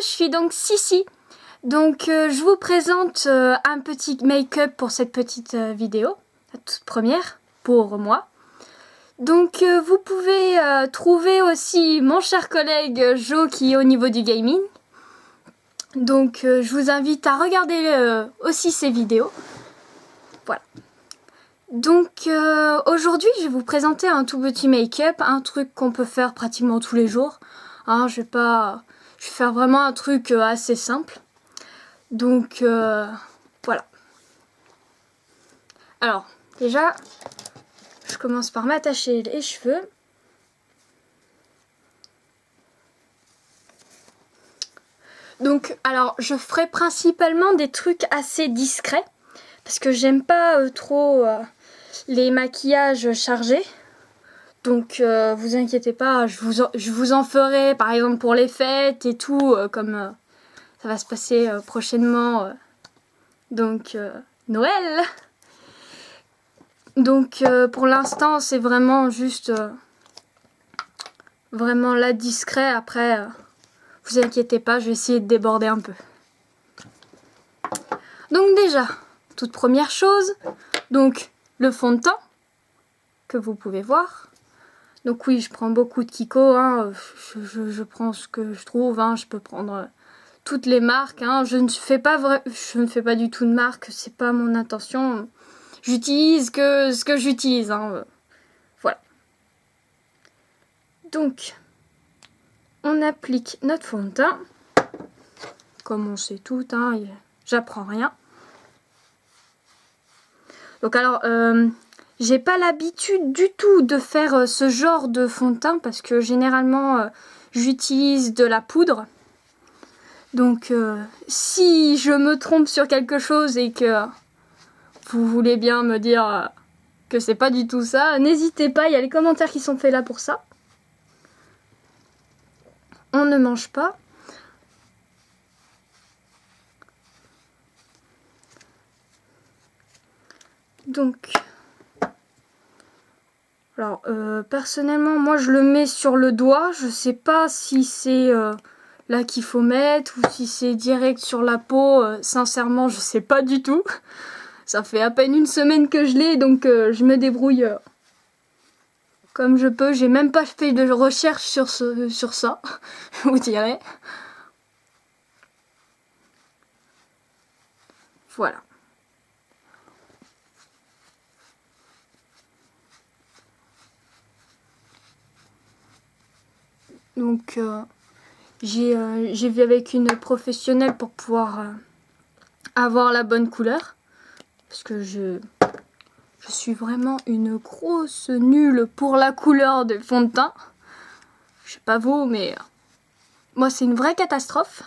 Je suis donc Sissi. Donc je vous présente un petit make-up pour cette petite vidéo, la toute première pour moi. Donc vous pouvez trouver aussi mon cher collègue Jo qui est au niveau du gaming. Donc je vous invite à regarder aussi ses vidéos. Voilà. Donc aujourd'hui je vais vous présenter un tout petit make-up, un truc qu'on peut faire pratiquement tous les jours. Hein, je vais faire vraiment un truc assez simple. Donc voilà. Alors déjà, je commence par m'attacher les cheveux. Donc alors je ferai principalement des trucs assez discrets parce que j'aime pas trop les maquillages chargés. Donc vous inquiétez pas, je vous en ferai par exemple pour les fêtes et tout, comme ça va se passer prochainement, donc Noël. Donc pour l'instant c'est vraiment juste vraiment là discret. Après vous inquiétez pas, je vais essayer de déborder un peu. Donc déjà, toute première chose, donc le fond de teint que vous pouvez voir. Donc oui, je prends beaucoup de Kiko, hein. Je prends ce que je trouve, hein. Je peux prendre toutes les marques, hein. Je ne fais pas du tout de marque, c'est pas mon intention. J'utilise que ce que j'utilise, hein. Voilà. Donc, on applique notre fond de teint. Comme on sait tout, hein, j'apprends rien. Donc alors, j'ai pas l'habitude du tout de faire ce genre de fond de teint parce que généralement j'utilise de la poudre. Donc si je me trompe sur quelque chose et que vous voulez bien me dire que c'est pas du tout ça, n'hésitez pas, il y a les commentaires qui sont faits là pour ça. On ne mange pas. Donc, alors personnellement, moi je le mets sur le doigt. Je sais pas si c'est là qu'il faut mettre ou si c'est direct sur la peau. Sincèrement, je sais pas du tout. Ça fait à peine une semaine que je l'ai, donc je me débrouille comme je peux. J'ai même pas fait de recherche sur ça, je vous dirais. Voilà. Donc j'ai vu avec une professionnelle pour pouvoir avoir la bonne couleur. Parce que je suis vraiment une grosse nulle pour la couleur de fond de teint. Je sais pas vous, mais moi c'est une vraie catastrophe.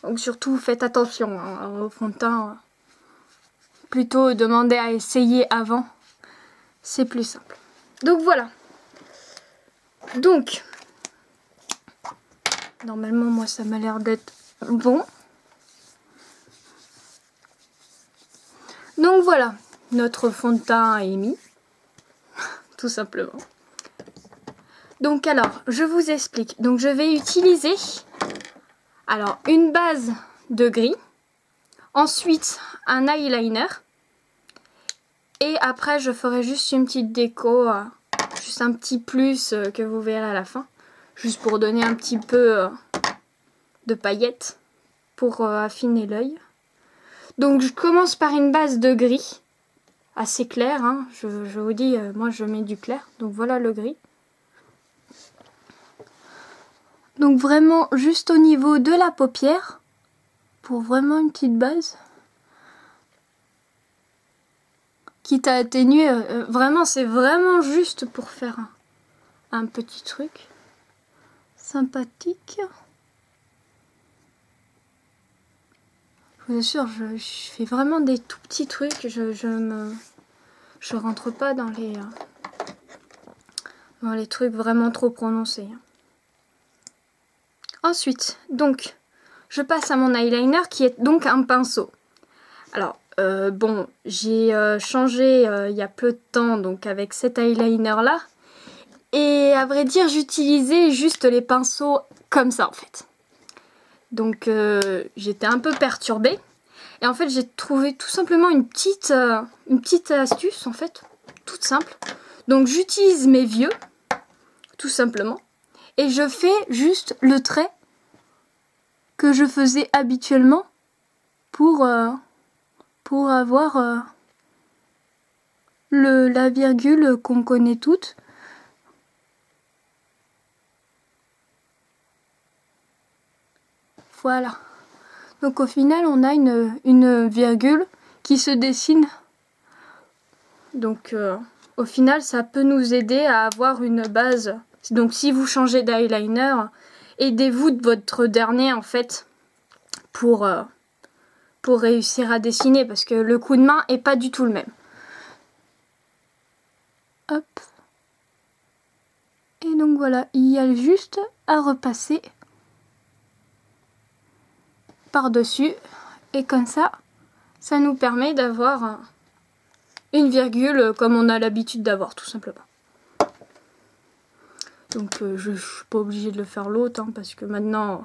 Donc surtout faites attention hein, au fond de teint. Plutôt demander à essayer avant. C'est plus simple. Donc voilà. Donc, normalement moi ça m'a l'air d'être bon. Donc voilà, notre fond de teint est mis, tout simplement. Donc alors, je vous explique. Donc je vais utiliser alors une base de gris, ensuite un eyeliner, et après je ferai juste une petite déco, juste un petit plus que vous verrez à la fin, juste pour donner un petit peu de paillettes pour affiner l'œil. Donc je commence par une base de gris assez clair, hein. Je vous dis, moi je mets du clair, donc voilà le gris. Donc vraiment juste au niveau de la paupière, pour vraiment une petite base. Quitte à atténuer, vraiment c'est vraiment juste pour faire un petit truc sympathique. Je vous assure, je fais vraiment des tout petits trucs, je rentre pas dans les trucs vraiment trop prononcés. Ensuite, donc, je passe à mon eyeliner qui est donc un pinceau. Alors, bon, j'ai changé il y a peu de temps, donc avec cet eyeliner-là. Et à vrai dire, j'utilisais juste les pinceaux comme ça, en fait. Donc, j'étais un peu perturbée. Et en fait, j'ai trouvé tout simplement une petite astuce, en fait, toute simple. Donc, j'utilise mes vieux, tout simplement. Et je fais juste le trait que je faisais habituellement pour avoir la virgule qu'on connaît toutes. Voilà. Donc au final, on a une virgule qui se dessine. Donc au final, ça peut nous aider à avoir une base. Donc si vous changez d'eyeliner, aidez-vous de votre dernier en fait pour réussir à dessiner parce que le coup de main est pas du tout le même. Hop. Et donc voilà, il y a juste à repasser par-dessus et comme ça nous permet d'avoir une virgule comme on a l'habitude d'avoir tout simplement. Donc je ne suis pas obligée de le faire l'autre hein, parce que maintenant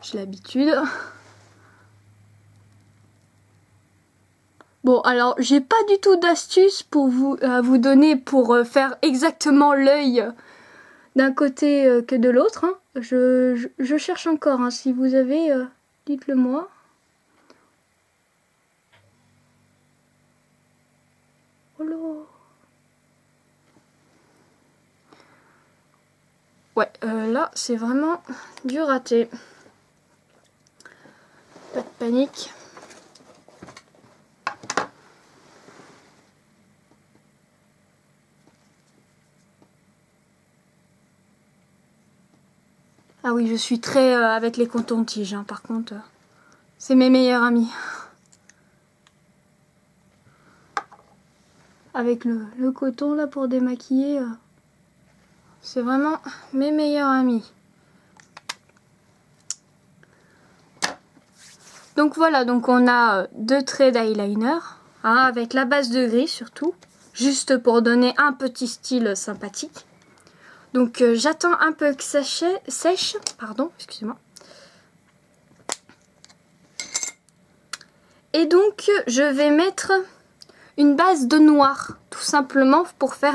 j'ai l'habitude. Bon alors j'ai pas du tout d'astuce à vous donner pour faire exactement l'œil d'un côté que de l'autre. Hein. Je cherche encore, hein. Si vous avez, dites-le moi. Oh là. Ouais, là c'est vraiment du raté. Pas de panique. Ah oui, je suis très avec les cotons-tiges, hein, par contre. C'est mes meilleurs amis. Avec le coton là pour démaquiller, c'est vraiment mes meilleurs amis. Donc voilà, donc on a deux traits d'eyeliner, hein, avec la base de gris surtout, juste pour donner un petit style sympathique. Donc j'attends un peu que ça sèche, pardon, excusez-moi. Et donc je vais mettre une base de noir, tout simplement pour faire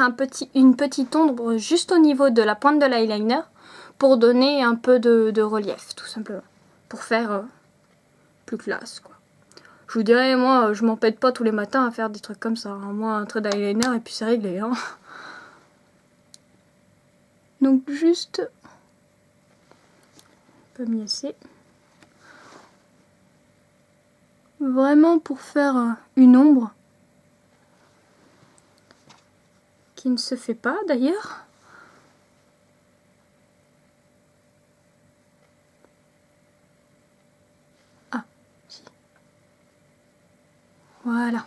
une petite ombre juste au niveau de la pointe de l'eyeliner, pour donner un peu de relief, tout simplement, pour faire plus classe, quoi. Je vous dirais, moi, je m'empêche pas tous les matins à faire des trucs comme ça. Hein. Moi, un trait d'eyeliner et puis c'est réglé. Hein. Donc juste, pas mieux assez. Vraiment pour faire une ombre qui ne se fait pas d'ailleurs. Ah, si. Voilà.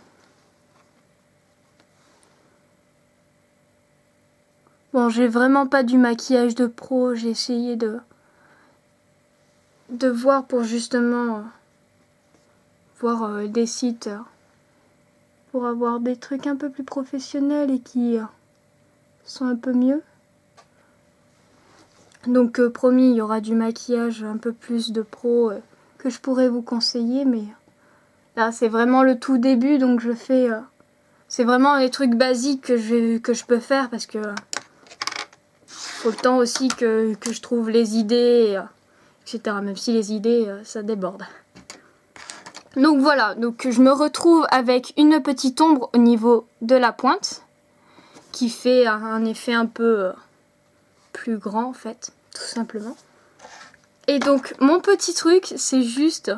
Bon, j'ai vraiment pas du maquillage de pro. J'ai essayé de voir pour justement voir des sites pour avoir des trucs un peu plus professionnels et qui sont un peu mieux. Donc promis, il y aura du maquillage un peu plus de pro que je pourrais vous conseiller, mais là c'est vraiment le tout début, donc je fais c'est vraiment les trucs basiques que je peux faire parce que faut le temps aussi que je trouve les idées, etc. Même si les idées ça déborde. Donc voilà, donc je me retrouve avec une petite ombre au niveau de la pointe qui fait un effet un peu plus grand en fait, tout simplement. Et donc mon petit truc, c'est juste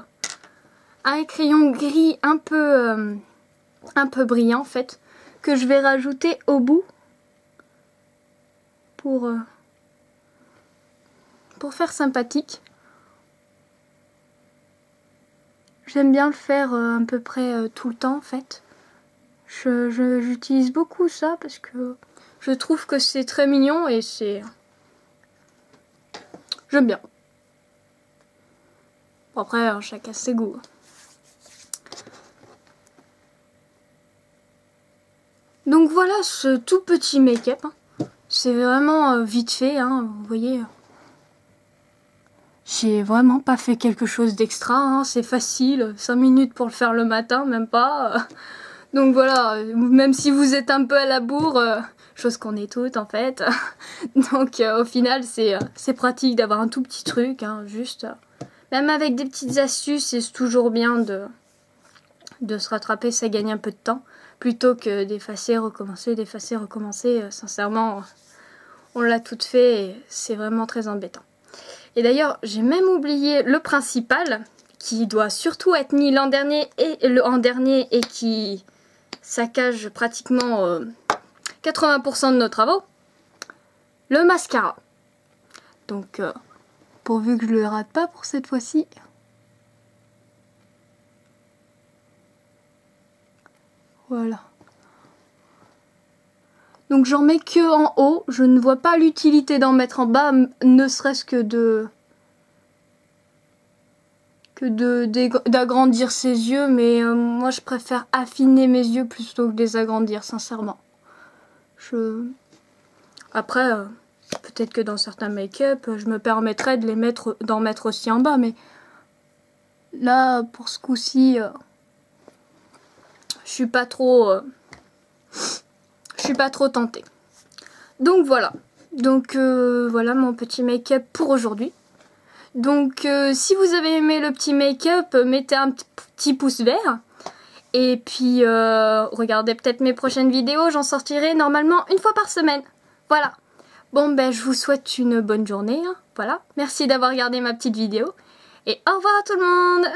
un crayon gris un peu brillant en fait, que je vais rajouter au bout pour faire sympathique. J'aime bien le faire à peu près tout le temps en fait. J'utilise beaucoup ça parce que je trouve que c'est très mignon et c'est... J'aime bien. Bon, après, chacun ses goûts. Donc voilà ce tout petit make-up. Hein. C'est vraiment vite fait, hein, vous voyez. J'ai vraiment pas fait quelque chose d'extra, hein, c'est facile, 5 minutes pour le faire le matin, même pas. Donc voilà, même si vous êtes un peu à la bourre, chose qu'on est toutes en fait. Donc au final c'est pratique d'avoir un tout petit truc, hein, juste. Même avec des petites astuces, c'est toujours bien de se rattraper, ça gagne un peu de temps. Plutôt que d'effacer, recommencer, sincèrement, on l'a toutes fait et c'est vraiment très embêtant. Et d'ailleurs, j'ai même oublié le principal, qui doit surtout être mis l'an dernier et qui saccage pratiquement 80% de nos travaux, le mascara. Donc, pourvu que je le rate pas pour cette fois-ci. Voilà. Donc j'en mets que en haut, je ne vois pas l'utilité d'en mettre en bas, ne serait-ce que d'agrandir ses yeux, mais moi je préfère affiner mes yeux plutôt que de les agrandir, sincèrement. Après, peut-être que dans certains make-up, je me permettrais d'en mettre aussi en bas, mais là, pour ce coup-ci, je suis pas trop tentée. Donc voilà. Donc voilà mon petit make-up pour aujourd'hui. Donc si vous avez aimé le petit make-up, mettez un petit pouce vert. Et puis regardez peut-être mes prochaines vidéos, j'en sortirai normalement une fois par semaine. Voilà. Bon ben je vous souhaite une bonne journée. Hein. Voilà. Merci d'avoir regardé ma petite vidéo. Et au revoir à tout le monde.